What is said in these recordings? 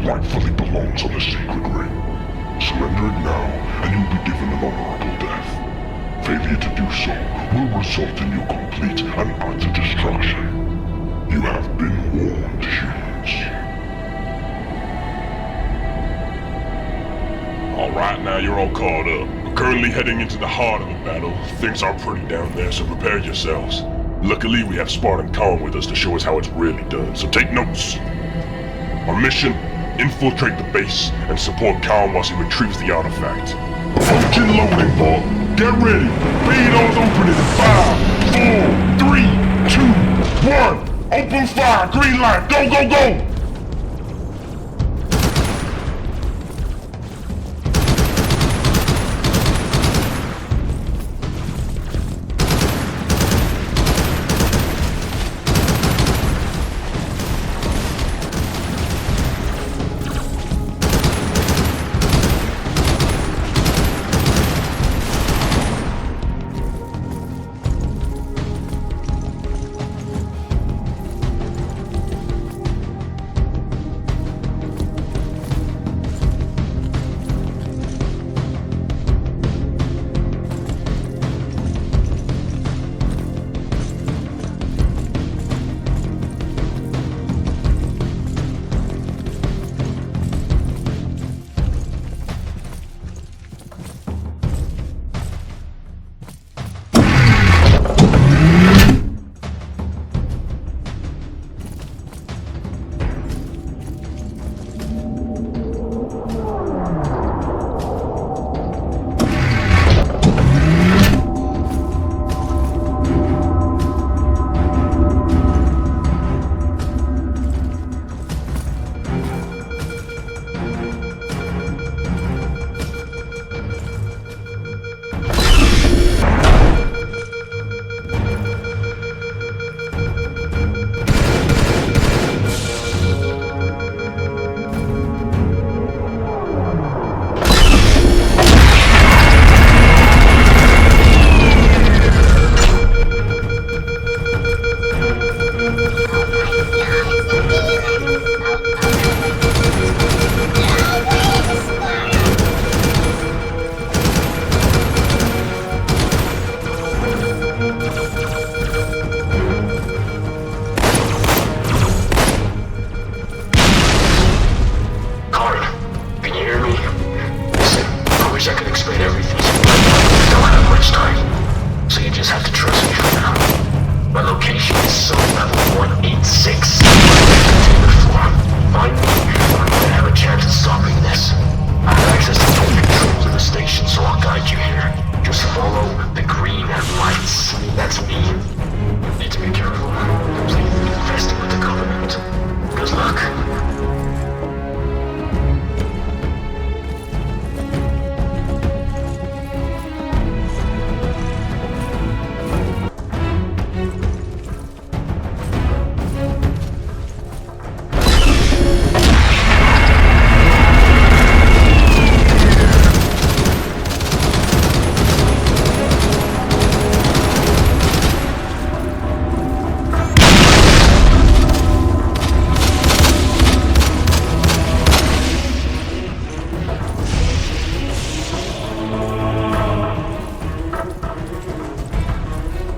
rightfully belongs on the sacred ring. Surrender it now, and you'll be given an honorable death. Failure to do so will result in your complete and utter destruction. You have been warned, humans. Alright, now you're all caught up. We're currently heading into the heart of the battle. Things are pretty down there, so prepare yourselves. Luckily, we have Spartan Khan with us to show us how it's really done, so take notes. Our mission: infiltrate the base and support Khan whilst he retrieves the artifact. Approaching loading port. Get ready. Radars opening in 5, 4, 3, 2, 1. Open fire. Green light. Go, go, go!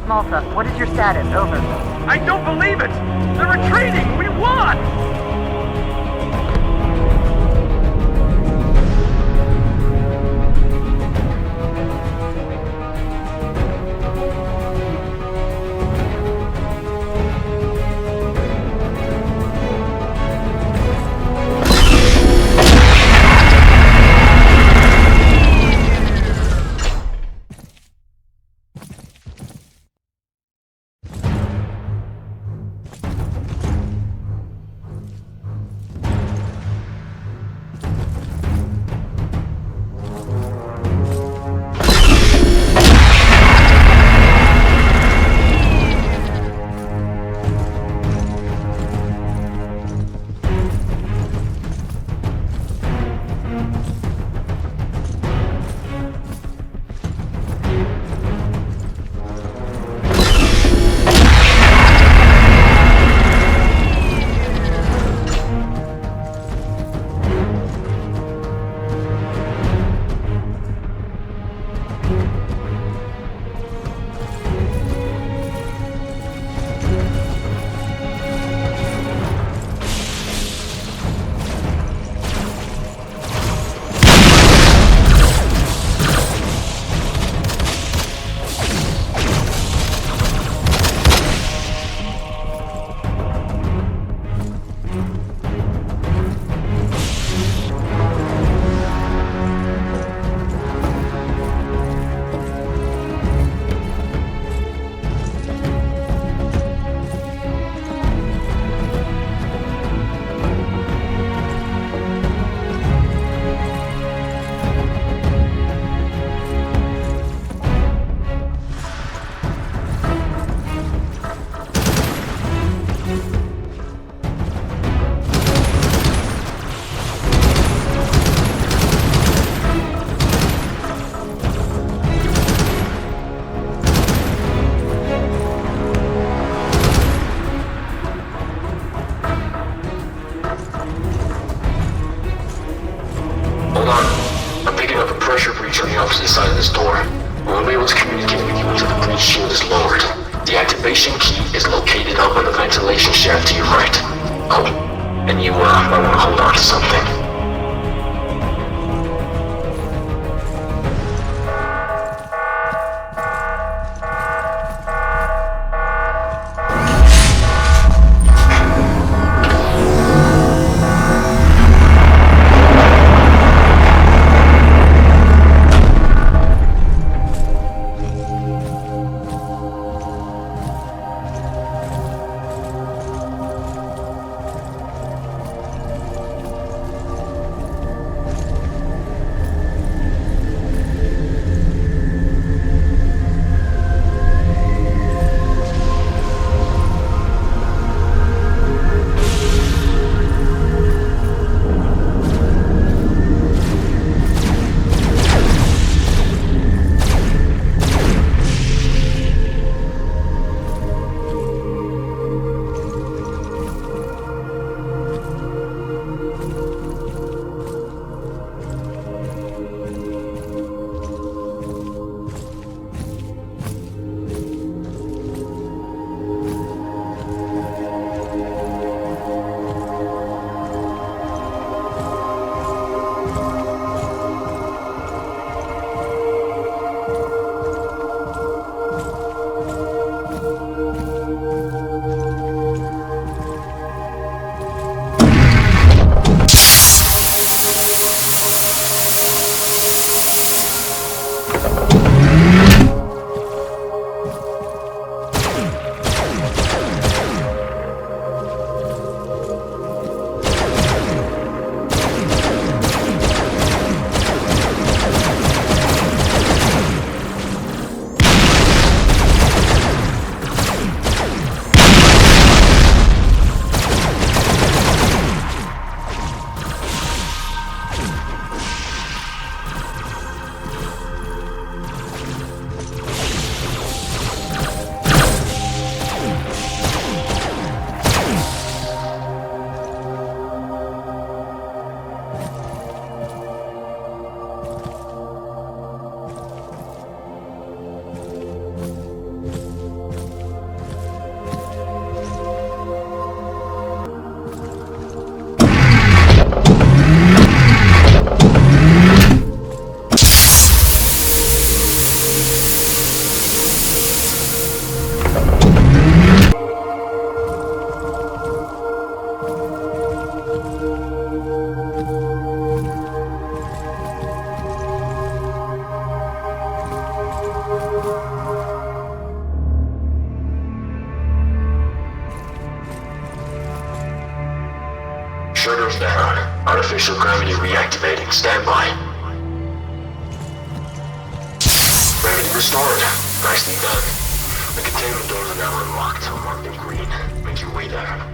Malta, what is your status? Over. I don't believe it! They're retreating! We won! activation key is located up on the ventilation shaft to your right. Oh, and you might want to hold on to something. Triggers down. Artificial gravity reactivating. Stand by. Gravity restored. Nicely done. The containment doors are now unlocked. Marked in green. Make your way there.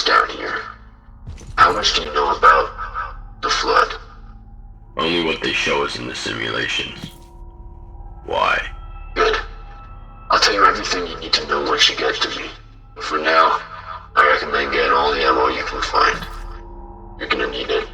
us down here. How much do you know about the Flood? Only what they show us in the simulations. Why? Good. I'll tell you everything you need to know once you get to me. But for now, I recommend getting all the ammo you can find. You're gonna need it.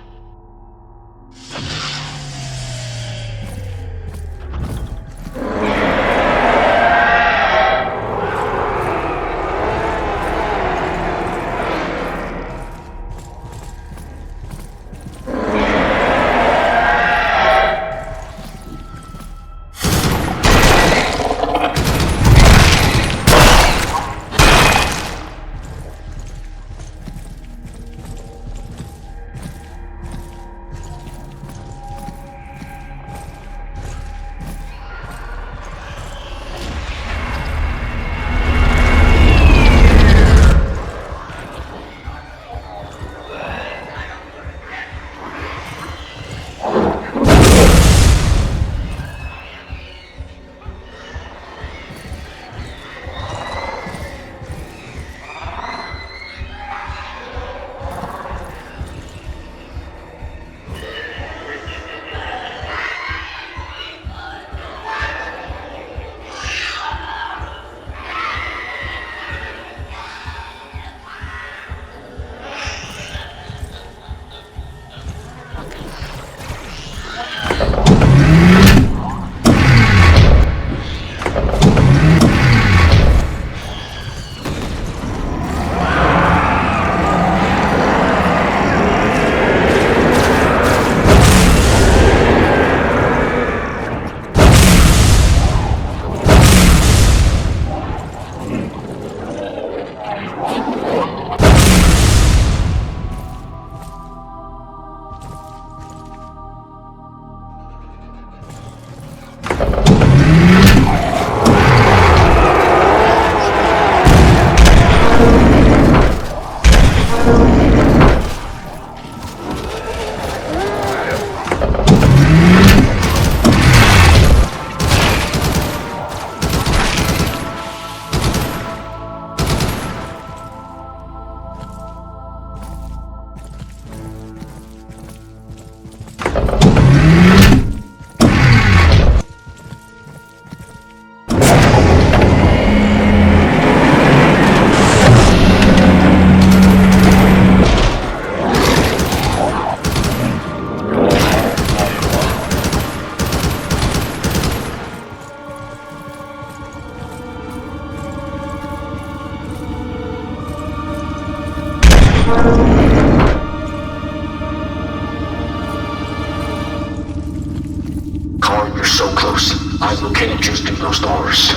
Carl, you're so close. I've located just through those doors.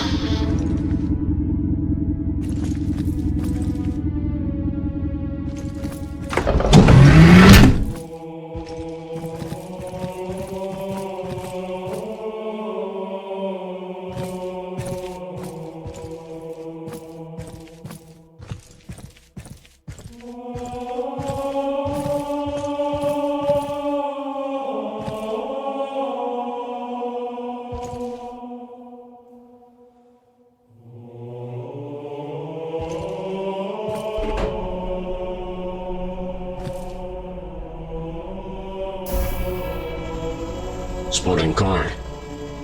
Sporting car.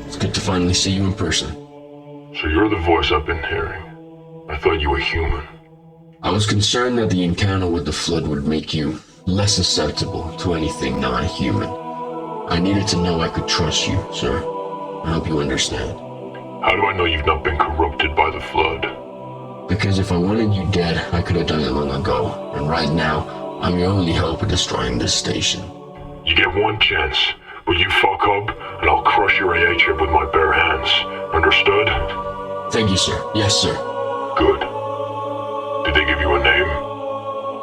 It's good to finally see you in person. So you're the voice I've been hearing. I thought you were human. I was concerned that the encounter with the Flood would make you less susceptible to anything non-human. I needed to know I could trust you, sir. I hope you understand. How do I know you've not been corrupted by the Flood? Because if I wanted you dead, I could have done it long ago. And right now, I'm your only hope of destroying this station. You get one chance, but you fuck up, and I'll crush your AH chip with my bare hands. Understood? Thank you, sir. Yes, sir. Good. Did they give you a name?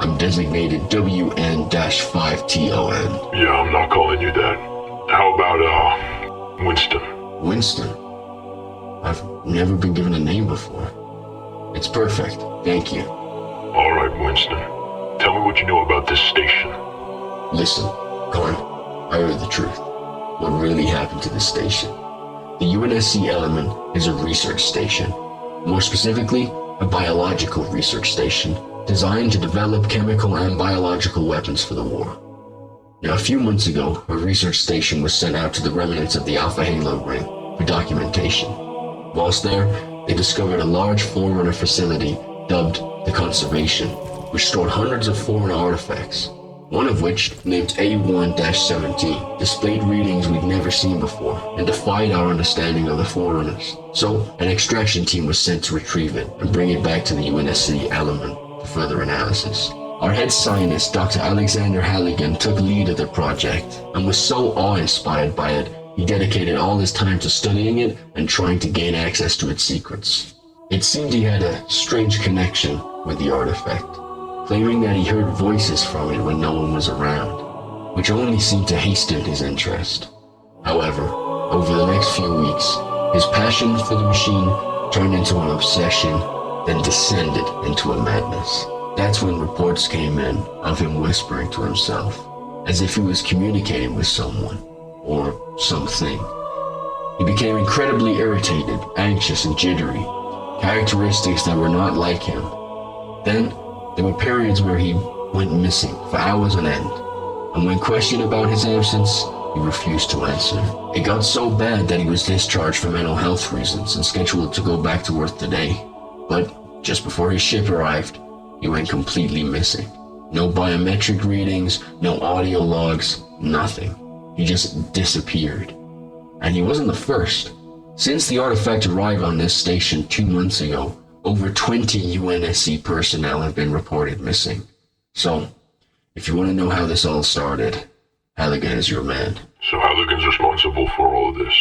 I'm designated WN-5TON. Yeah, I'm not calling you that. How about, Winston? Winston? I've never been given a name before. It's perfect. Thank you. Alright, Winston. Tell me what you know about this station. Listen, Glenn, I heard the truth. What really happened to this station? The UNSC Element is a research station. More specifically, a biological research station designed to develop chemical and biological weapons for the war. Now, a few months ago, a research station was sent out to the remnants of the Alpha Halo ring for documentation. Whilst there, they discovered a large Forerunner facility dubbed the Conservation, which stored hundreds of Forerunner artifacts, one of which, named A1-17, displayed readings we'd never seen before and defied our understanding of the Forerunners. So, an extraction team was sent to retrieve it and bring it back to the UNSC element for further analysis. Our head scientist, Dr. Alexander Halligan, took lead of the project and was so awe-inspired by it, he dedicated all his time to studying it and trying to gain access to its secrets. It seemed he had a strange connection with the artifact, claiming that he heard voices from it when no one was around, which only seemed to hasten his interest. However, over the next few weeks, his passion for the machine turned into an obsession, then descended into a madness. That's when reports came in of him whispering to himself, as if he was communicating with someone, or something. He became incredibly irritated, anxious, and jittery, characteristics that were not like him. Then, there were periods where he went missing for hours on end, and when questioned about his absence, he refused to answer. It got so bad that he was discharged for mental health reasons and scheduled to go back to Earth today. But just before his ship arrived, he went completely missing. No biometric readings, no audio logs, nothing. He just disappeared. And he wasn't the first. Since the artifact arrived on this station 2 months ago, over 20 UNSC personnel have been reported missing. So, if you want to know how this all started, Halligan is your man. So Halligan's responsible for all of this.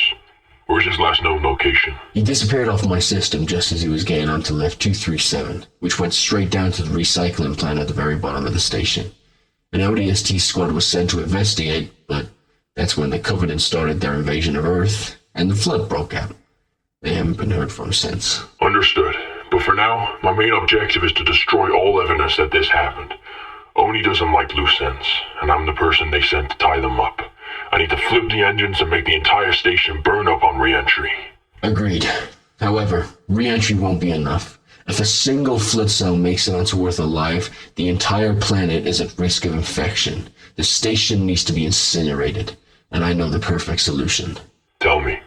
Where's his last known location? He disappeared off my system just as he was getting onto lift 237, which went straight down to the recycling plant at the very bottom of the station. An ODST squad was sent to investigate, but that's when the Covenant started their invasion of Earth, and the flood broke out. They haven't been heard from since. Understood. But for now, my main objective is to destroy all evidence that this happened. Oni doesn't like loose ends, and I'm the person they sent to tie them up. I need to flip the engines and make the entire station burn up on re-entry. Agreed. However, re-entry won't be enough. If a single flood cell makes it onto Earth alive, the entire planet is at risk of infection. The station needs to be incinerated, and I know the perfect solution. Tell me.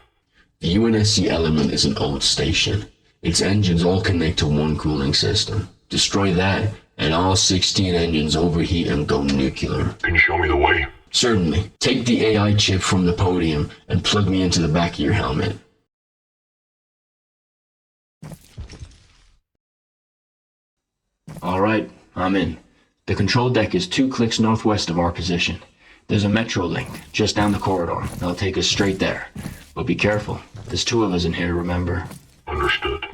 The UNSC element is an old station. Its engines all connect to one cooling system. Destroy that, and all 16 engines overheat and go nuclear. Can you show me the way? Certainly. Take the AI chip from the podium and plug me into the back of your helmet. Alright, I'm in. The control deck is 2 clicks northwest of our position. There's a metro link just down the corridor. That'll take us straight there. But be careful. There's 2 of us in here, remember? Understood.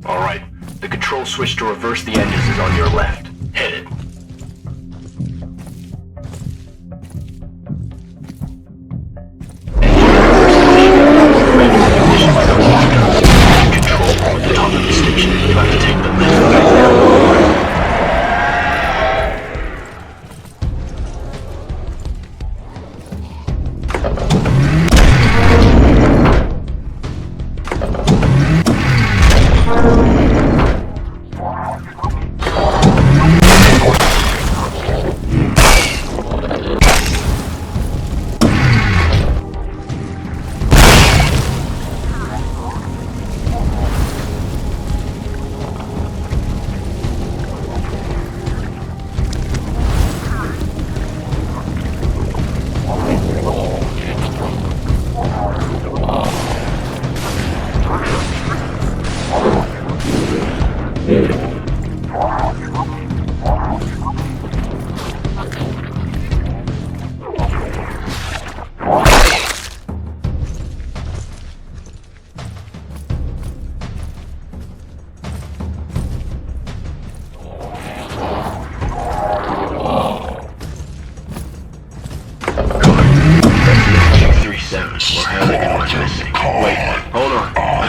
Alright, the control switch to reverse the engines is on your left. Hit it. Control at the top of the station. You have to take the lift back down.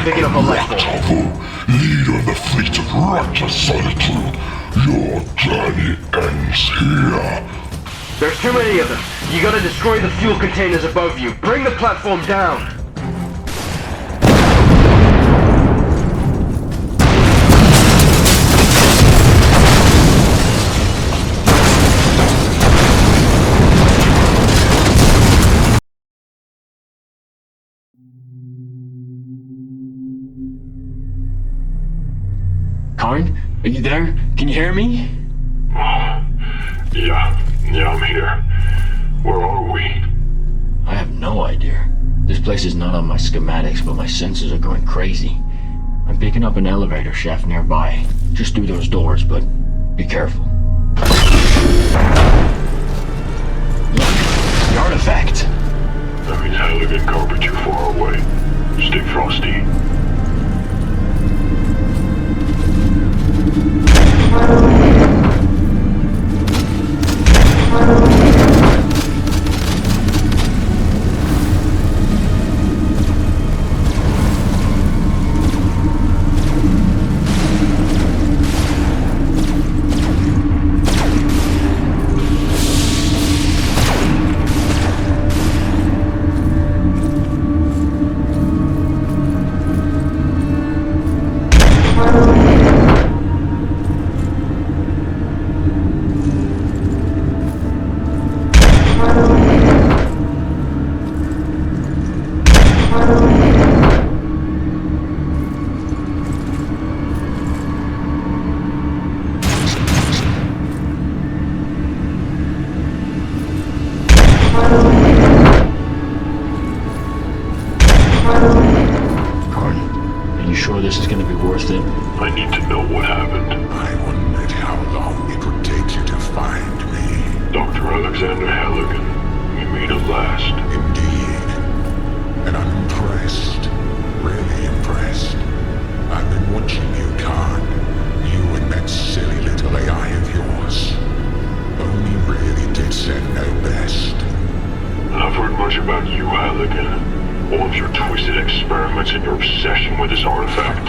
Picking up a light bulb. Leader of the fleet of righteous solitude, your journey ends here. There's too many of them. You gotta destroy the fuel containers above you. Bring the platform down. Karn, are you there? Can you hear me? Yeah, I'm here. Where are we? I have no idea. This place is not on my schematics, but my sensors are going crazy. I'm picking up an elevator shaft nearby. just through those doors, but be careful. Look, the artifact. That means Halligan can't be too far away. Stay frosty. This is gonna be worth it. I need to know what happened. I wondered how long it would take you to find me. Dr. Alexander Halligan, we made it last. Indeed. And I'm impressed. Really impressed. I've been watching you, Khan. You and that silly little AI of yours. Only really did said no best. I've heard much about you, Halligan. All of your twisted experiments and your obsession with this artifact.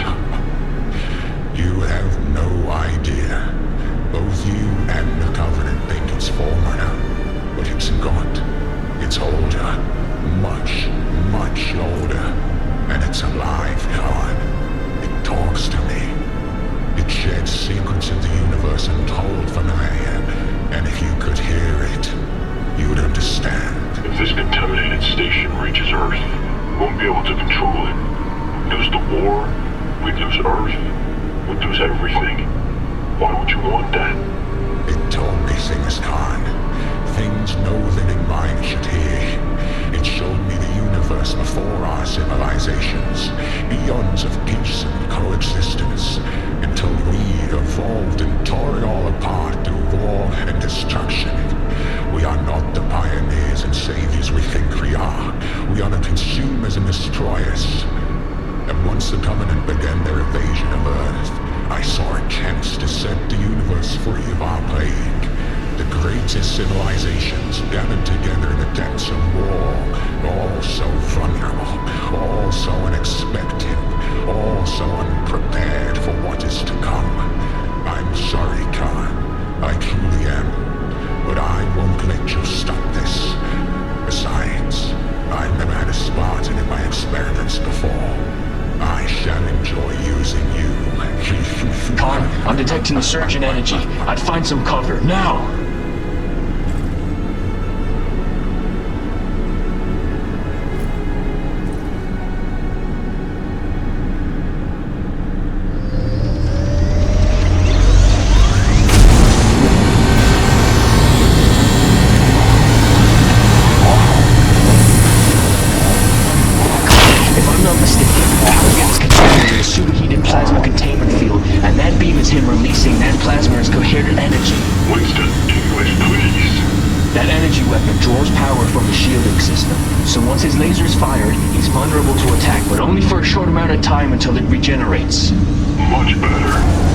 You have no idea. Both you and the Covenant think it's Forerunner, but it's not. It's older. Much, much older. And it's alive, Khan. It talks to me. It sheds secrets of the universe untold for man. And if you could hear it, you'd understand. If this contaminated station reaches Earth, we won't be able to control it. We'd lose the war, we'd lose Earth, we'd lose everything. Why would you want that? It told me things, Khan. Things no living mind should hear. It showed me the universe before our civilizations, eons of peace and coexistence, until we evolved and tore it all apart through war and destruction. We are not the pioneers and saviors we think we are. We are the consumers and destroyers. And once the Covenant began their invasion of Earth, I saw a chance to set the universe free of our plague. The greatest civilizations gathered together in the depths of war, all so vulnerable, all so unexpected, all so unprepared for what is to come. I'm sorry, Khan. I truly am. But I won't let you stop this. Besides, I've never had a Spartan in my experiments before. I shall enjoy using you. Khan, I'm detecting the surge in energy. I'd find some cover, now! Until it regenerates. Much better.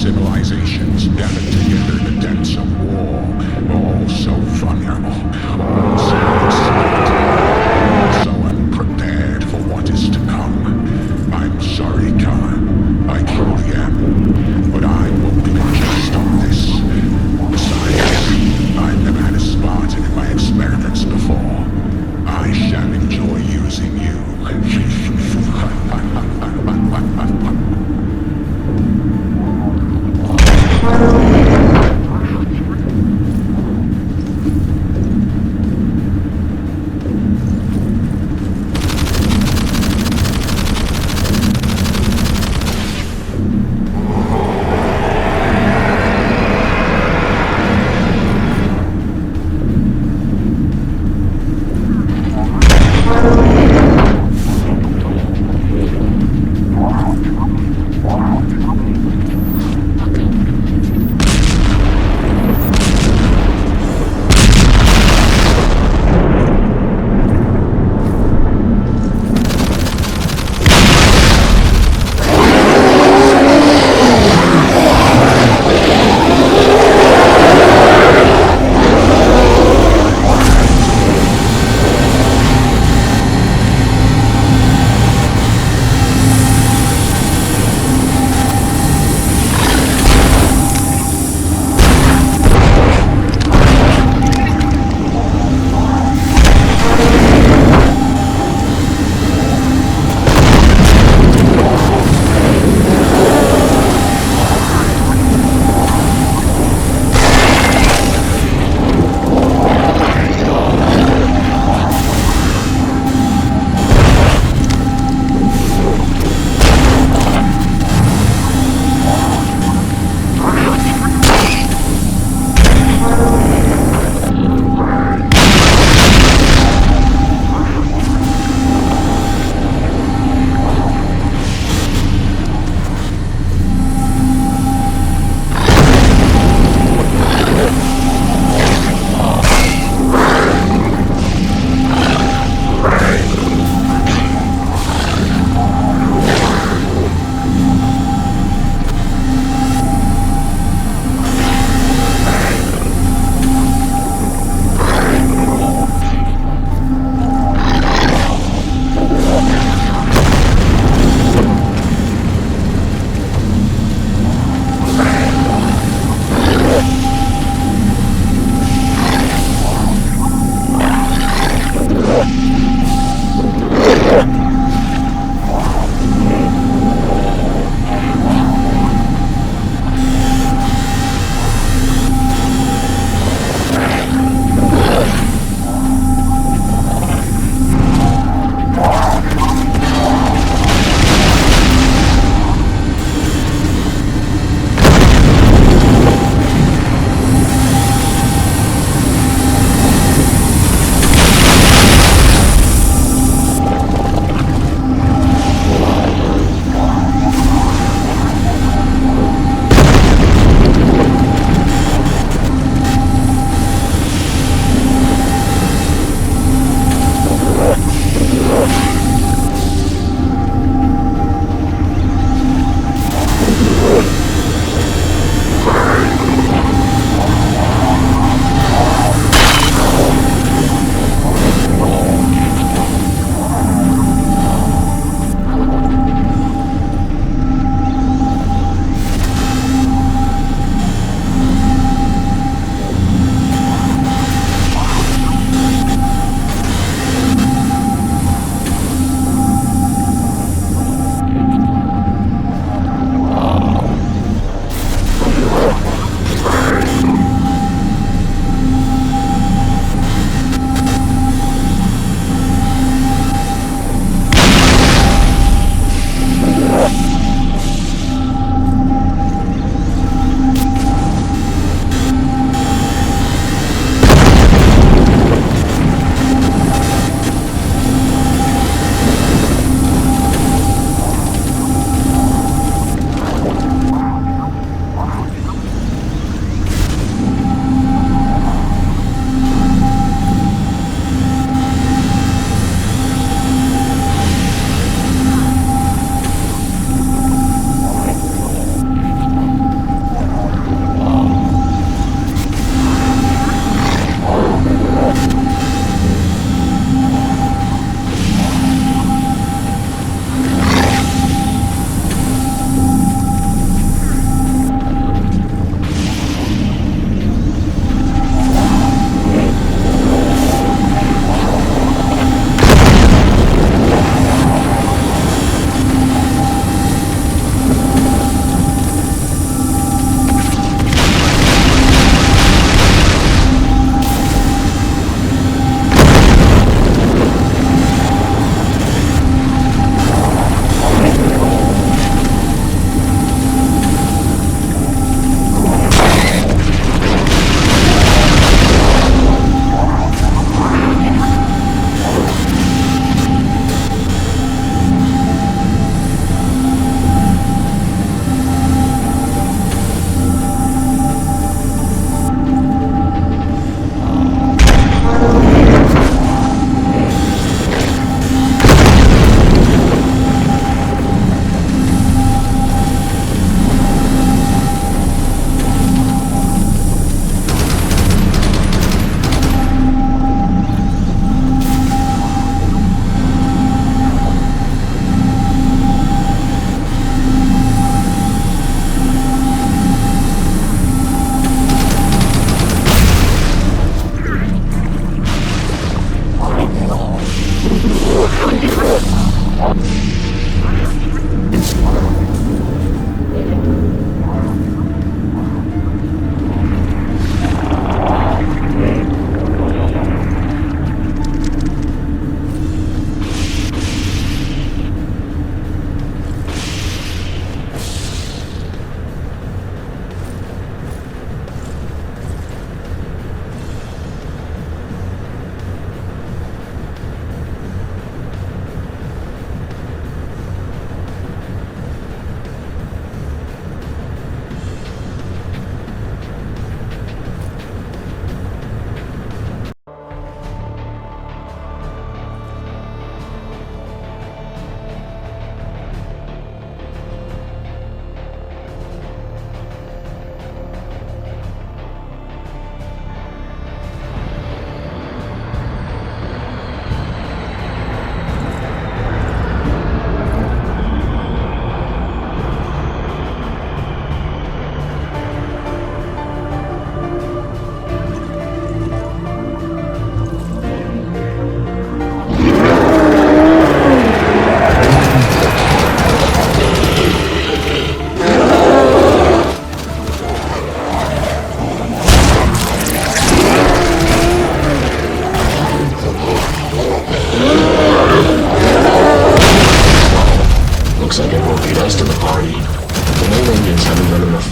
civilizations gathered together in the depths of war, all so vulnerable, all so excited, all so unprepared for what is to come. I'm sorry, Khan. I truly am. But I won't let you stop this. Besides, I've never had a Spartan in my experiments before. I shall enjoy using you.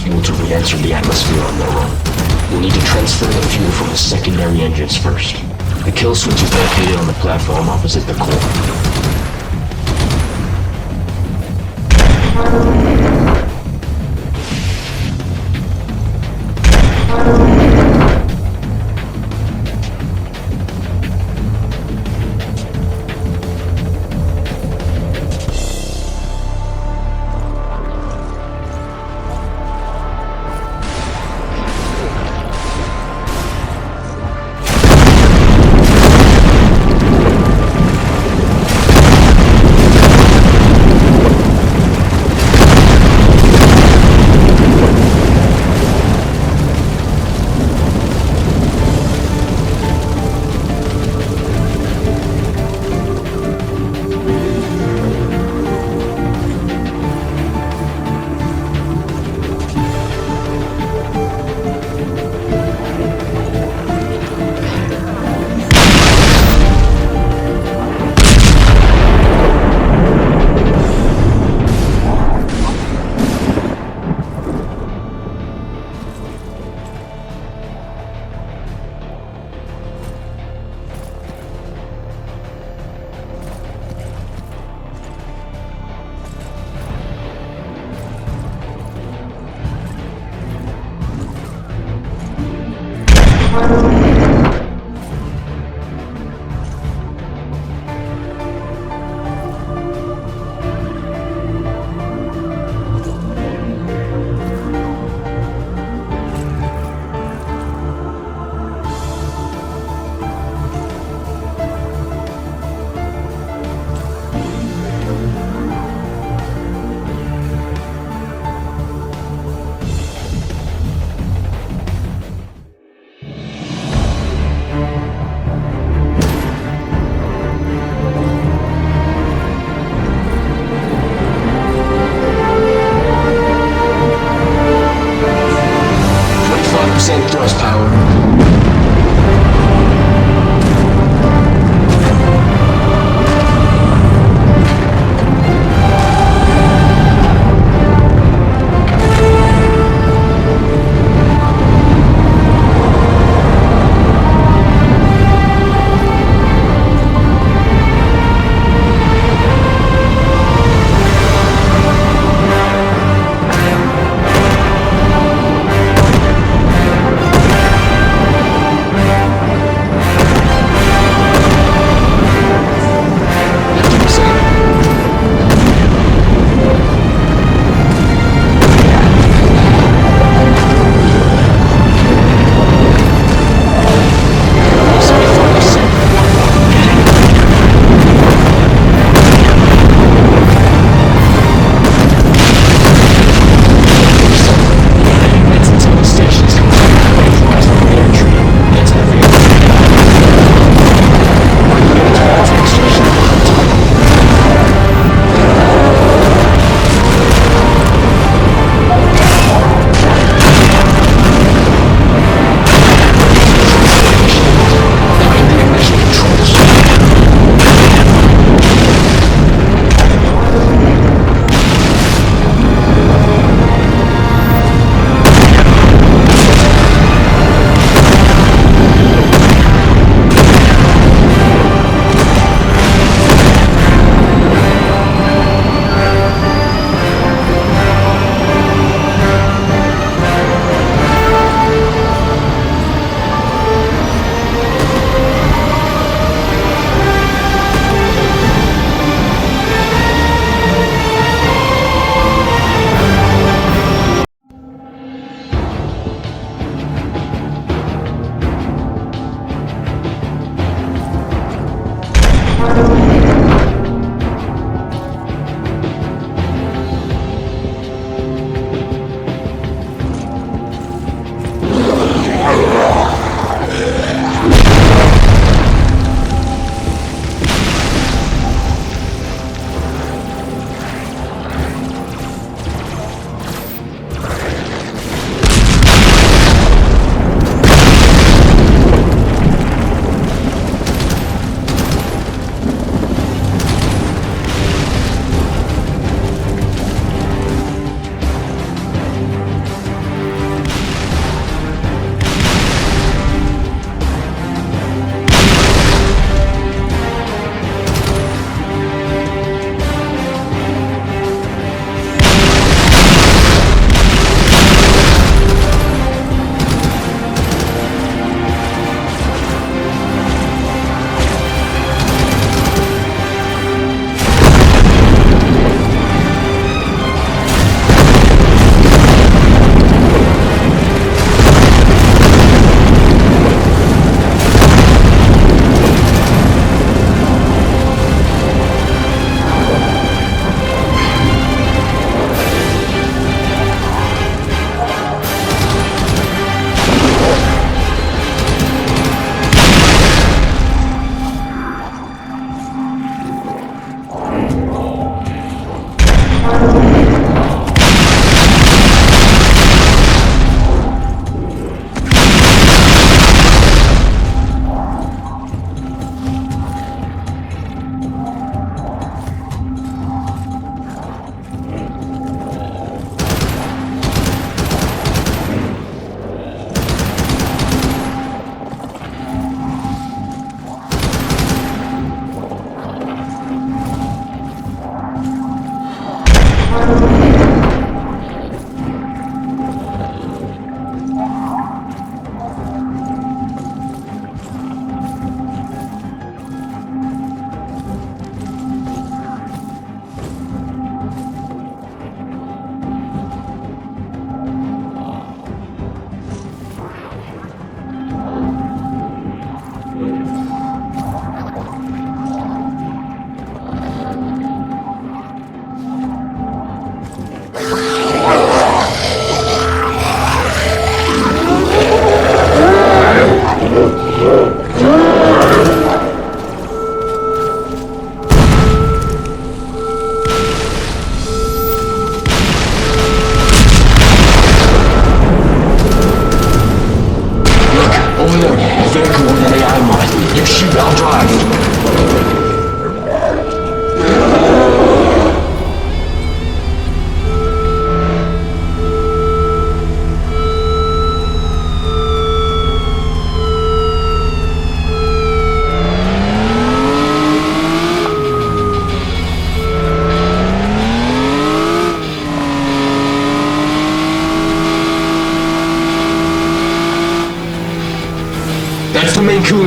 fuel to re-enter the atmosphere on their own. We'll need to transfer the fuel from the secondary engines first. The kill switch is located on the platform opposite the core.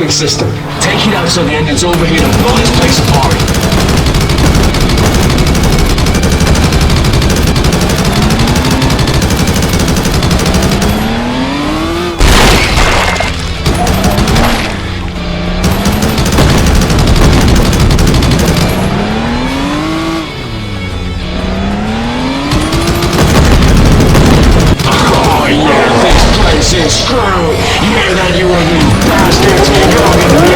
cooling system. Take it out so the engine's overheat and blow this place apart. Is screwed! Yeah, that you ugly bastards! You're gonna be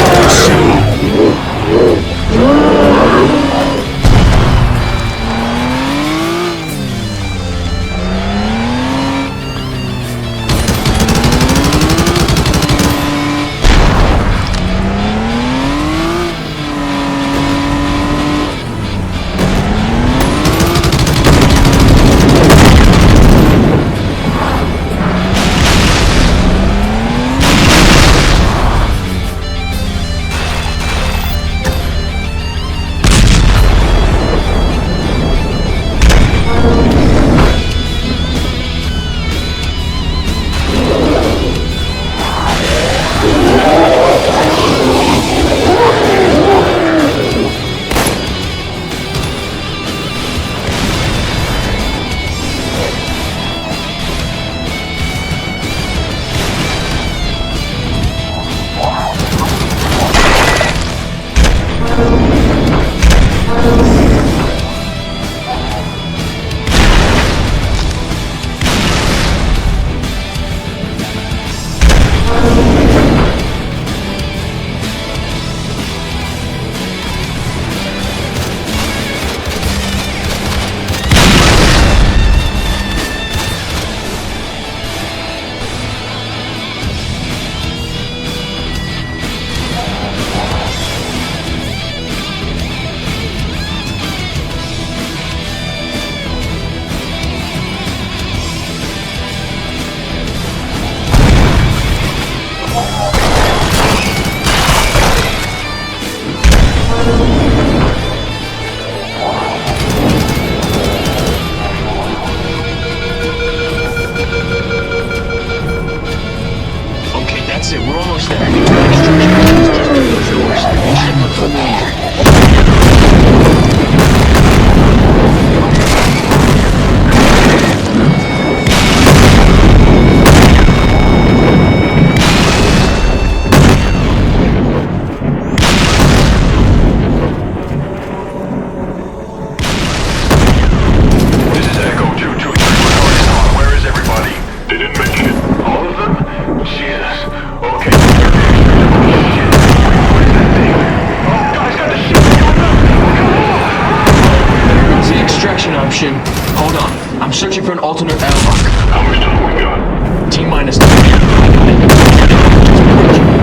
Hold on. I'm searching for an alternate airlock. How much time we got? T-minus 3.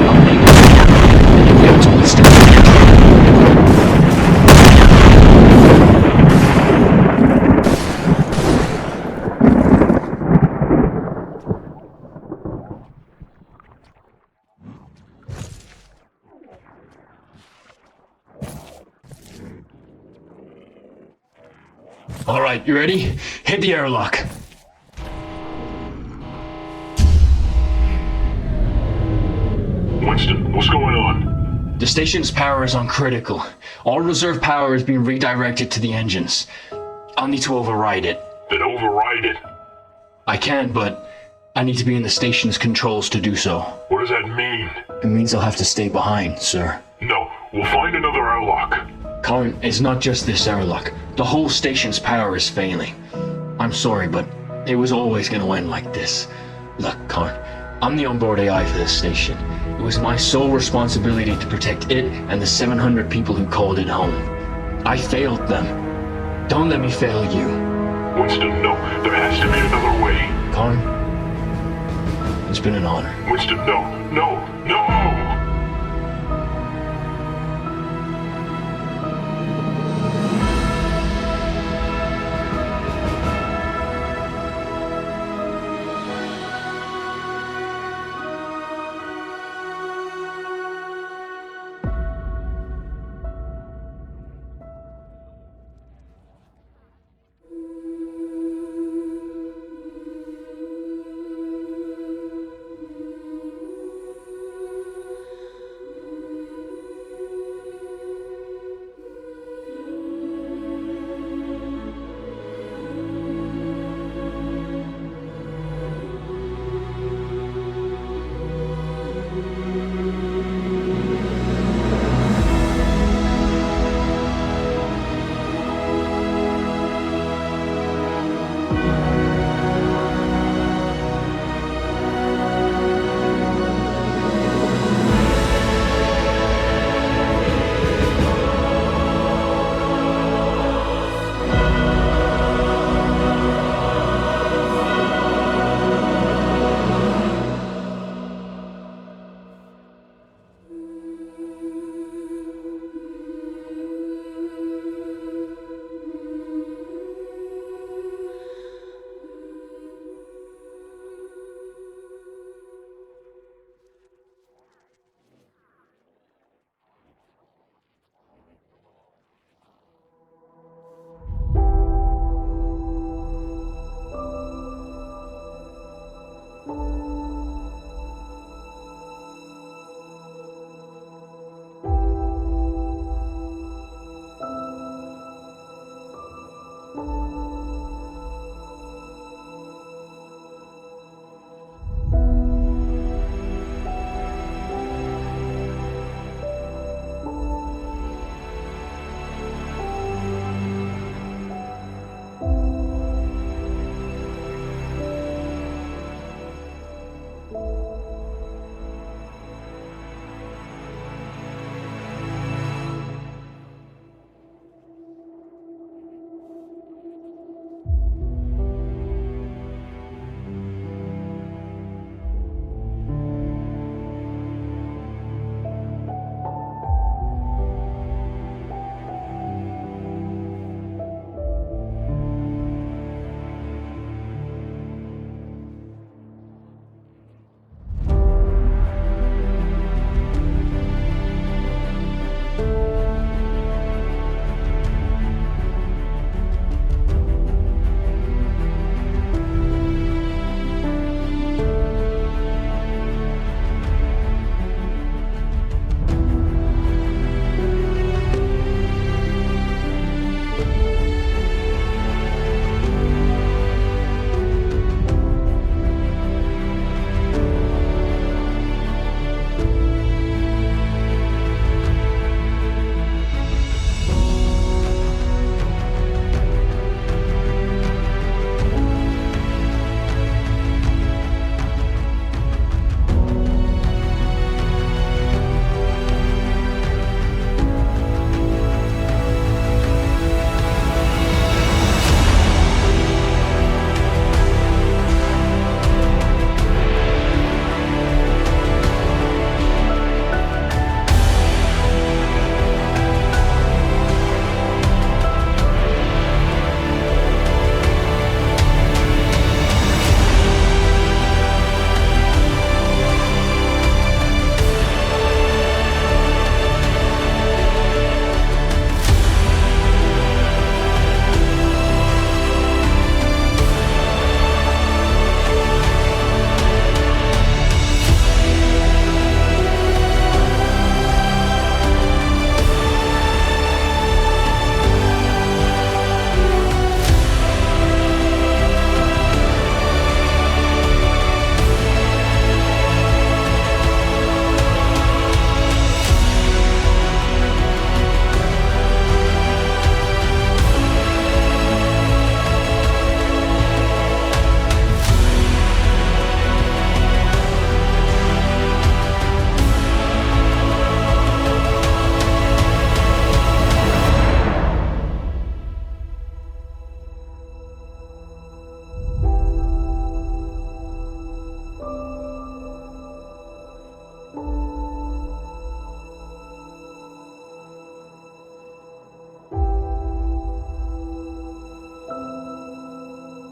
I'll make it. And you'll be able to withstand it. Alright, you ready? Hit the airlock. Winston, what's going on? The station's power is on critical. All reserve power is being redirected to the engines. I'll need to override it. Then override it. I can, but I need to be in the station's controls to do so. What does that mean? It means I'll have to stay behind, sir. No, we'll find another airlock. Karn, it's not just this airlock. The whole station's power is failing. I'm sorry, but it was always going to end like this. Look, Karn, I'm the onboard AI for this station. It was my sole responsibility to protect it and the 700 people who called it home. I failed them. Don't let me fail you. Winston, no. There has to be another way. Karn, it's been an honor. Winston, no. No. No!